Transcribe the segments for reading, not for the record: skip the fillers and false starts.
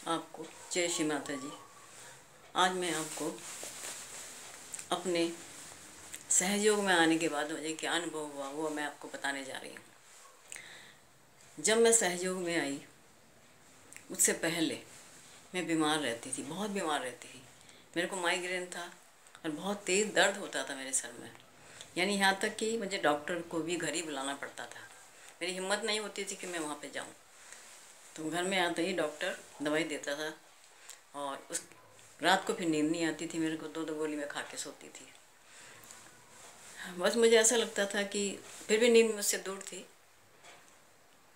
आपको जय श्री माता जी। आज मैं आपको अपने सहयोग में आने के बाद मुझे क्या अनुभव हुआ वो मैं आपको बताने जा रही हूँ। जब मैं सहयोग में आई उससे पहले मैं बीमार रहती थी, बहुत बीमार रहती थी। मेरे को माइग्रेन था और बहुत तेज़ दर्द होता था मेरे सर में, यानी यहाँ तक कि मुझे डॉक्टर को भी घर ही बुलाना पड़ता था। मेरी हिम्मत नहीं होती थी कि मैं वहाँ पे जाऊँ। तो घर में आते ही डॉक्टर दवाई देता था और उस रात को फिर नींद नहीं आती थी मेरे को, 2-2 गोली में खा के सोती थी। बस मुझे ऐसा लगता था कि फिर भी नींद मुझसे दूर थी।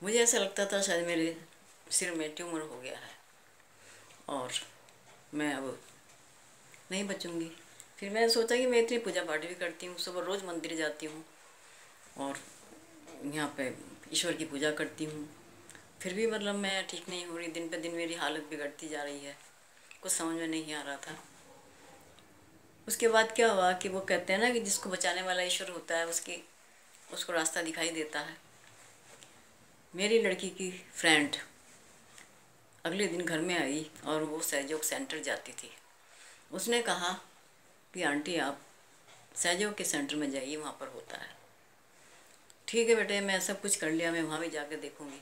मुझे ऐसा लगता था शायद मेरे सिर में ट्यूमर हो गया है और मैं अब नहीं बचूंगी। फिर मैंने सोचा कि मैं इतनी पूजा पाठ भी करती हूँ, सुबह रोज़ मंदिर जाती हूँ और यहाँ पे ईश्वर की पूजा करती हूँ, फिर भी मतलब मैं ठीक नहीं हो रही। दिन पे दिन मेरी हालत बिगड़ती जा रही है, कुछ समझ में नहीं आ रहा था। उसके बाद क्या हुआ कि वो कहते हैं ना कि जिसको बचाने वाला ईश्वर होता है उसको रास्ता दिखाई देता है। मेरी लड़की की फ्रेंड अगले दिन घर में आई और वो सहयोग सेंटर जाती थी। उसने कहा कि आंटी आप सहयोग के सेंटर में जाइए, वहाँ पर होता है। ठीक है बेटे, मैं सब कुछ कर लिया, मैं वहाँ भी जाकर देखूँगी।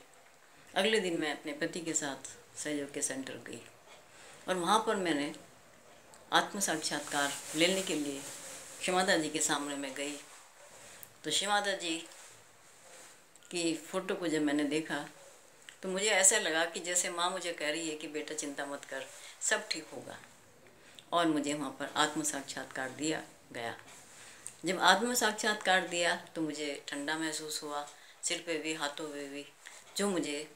अगले दिन मैं अपने पति के साथ सहयोग के सेंटर गई और वहाँ पर मैंने आत्म साक्षात्कार लेने के लिए श्री माता जी के सामने मैं गई। तो श्री माता जी की फ़ोटो को जब मैंने देखा तो मुझे ऐसा लगा कि जैसे माँ मुझे कह रही है कि बेटा चिंता मत कर, सब ठीक होगा। और मुझे वहाँ पर आत्म साक्षात्कार दिया गया। जब आत्म साक्षात्कार दिया तो मुझे ठंडा महसूस हुआ, सिर पे भी हाथों पे भी, जो मुझे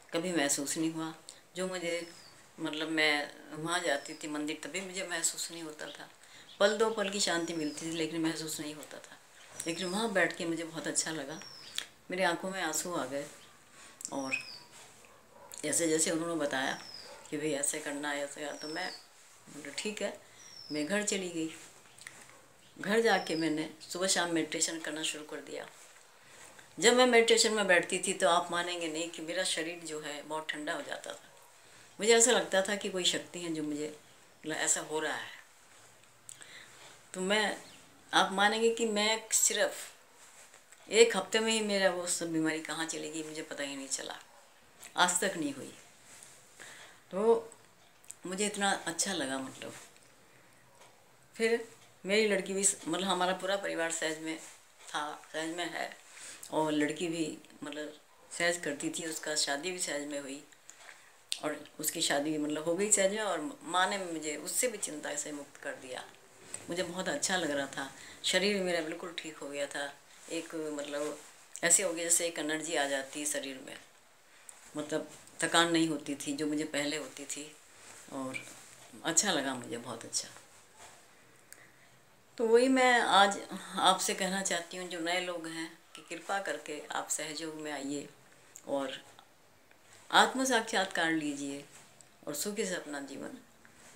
कभी महसूस नहीं हुआ। जो मुझे मतलब मैं वहाँ जाती थी मंदिर तभी मुझे महसूस नहीं होता था। पल दो पल की शांति मिलती थी लेकिन महसूस नहीं होता था। लेकिन वहाँ बैठ के मुझे बहुत अच्छा लगा, मेरी आंखों में आंसू आ गए। और जैसे जैसे उन्होंने बताया कि भाई ऐसे करना है ऐसे, तो मैं ठीक है, मैं घर चली गई। घर जाके मैंने सुबह शाम मेडिटेशन करना शुरू कर दिया। जब मैं मेडिटेशन में बैठती थी तो आप मानेंगे नहीं कि मेरा शरीर जो है बहुत ठंडा हो जाता था। मुझे ऐसा लगता था कि कोई शक्ति है जो मुझे मतलब ऐसा हो रहा है। तो आप मानेंगे कि मैं सिर्फ 1 हफ्ते में ही मेरा वो सब बीमारी कहाँ चली गई मुझे पता ही नहीं चला, आज तक नहीं हुई। तो मुझे इतना अच्छा लगा। मतलब फिर मेरी लड़की भी मतलब हमारा पूरा परिवार सहज में था, सहज में है। और लड़की भी मतलब सहज करती थी, उसका शादी भी सहज में हुई और उसकी शादी मतलब हो गई सहज में। और माँ ने मुझे उससे भी चिंता से मुक्त कर दिया। मुझे बहुत अच्छा लग रहा था, शरीर मेरा बिल्कुल ठीक हो गया था। एक मतलब ऐसे हो गया जैसे एक एनर्जी आ जाती शरीर में, मतलब थकान नहीं होती थी जो मुझे पहले होती थी। और अच्छा लगा मुझे, बहुत अच्छा। तो वही मैं आज आपसे कहना चाहती हूँ, जो नए लोग हैं, कि कृपा करके आप सहयोग में आइए और आत्म साक्षात्कार लीजिए और सुखी से अपना जीवन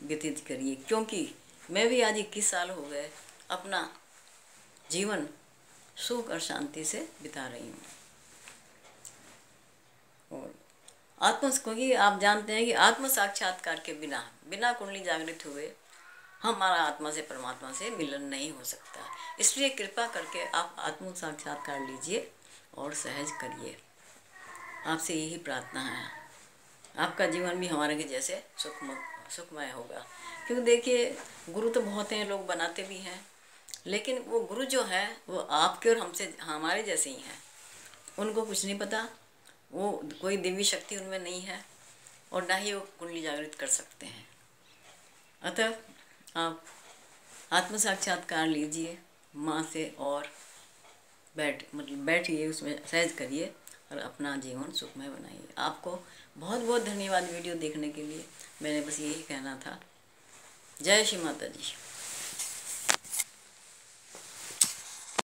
व्यतीत करिए। क्योंकि मैं भी आज 21 साल हो गए अपना जीवन सुख और शांति से बिता रही हूँ। और क्योंकि आप जानते हैं कि आत्म साक्षात्कार के बिना बिना कुंडली जागृत हुए हमारा आत्मा से परमात्मा से मिलन नहीं हो सकता। इसलिए कृपा करके आप आत्म साक्षात्कार लीजिए और सहज करिए। आपसे यही प्रार्थना है, आपका जीवन भी हमारे के जैसे सुखमय होगा। क्योंकि देखिए, गुरु तो बहुत हैं, लोग बनाते भी हैं, लेकिन वो गुरु जो है वो आपके और हमारे जैसे ही हैं। उनको कुछ नहीं पता, वो कोई दिव्य शक्ति उनमें नहीं है और ना ही वो कुंडली जागृत कर सकते हैं। अतः आप आत्म साक्षात्कार लीजिए माँ से और बैठिए, उसमें सहज करिए और अपना जीवन सुखमय बनाइए। आपको बहुत बहुत धन्यवाद वीडियो देखने के लिए। मैंने बस यही कहना था। जय श्री माता जी।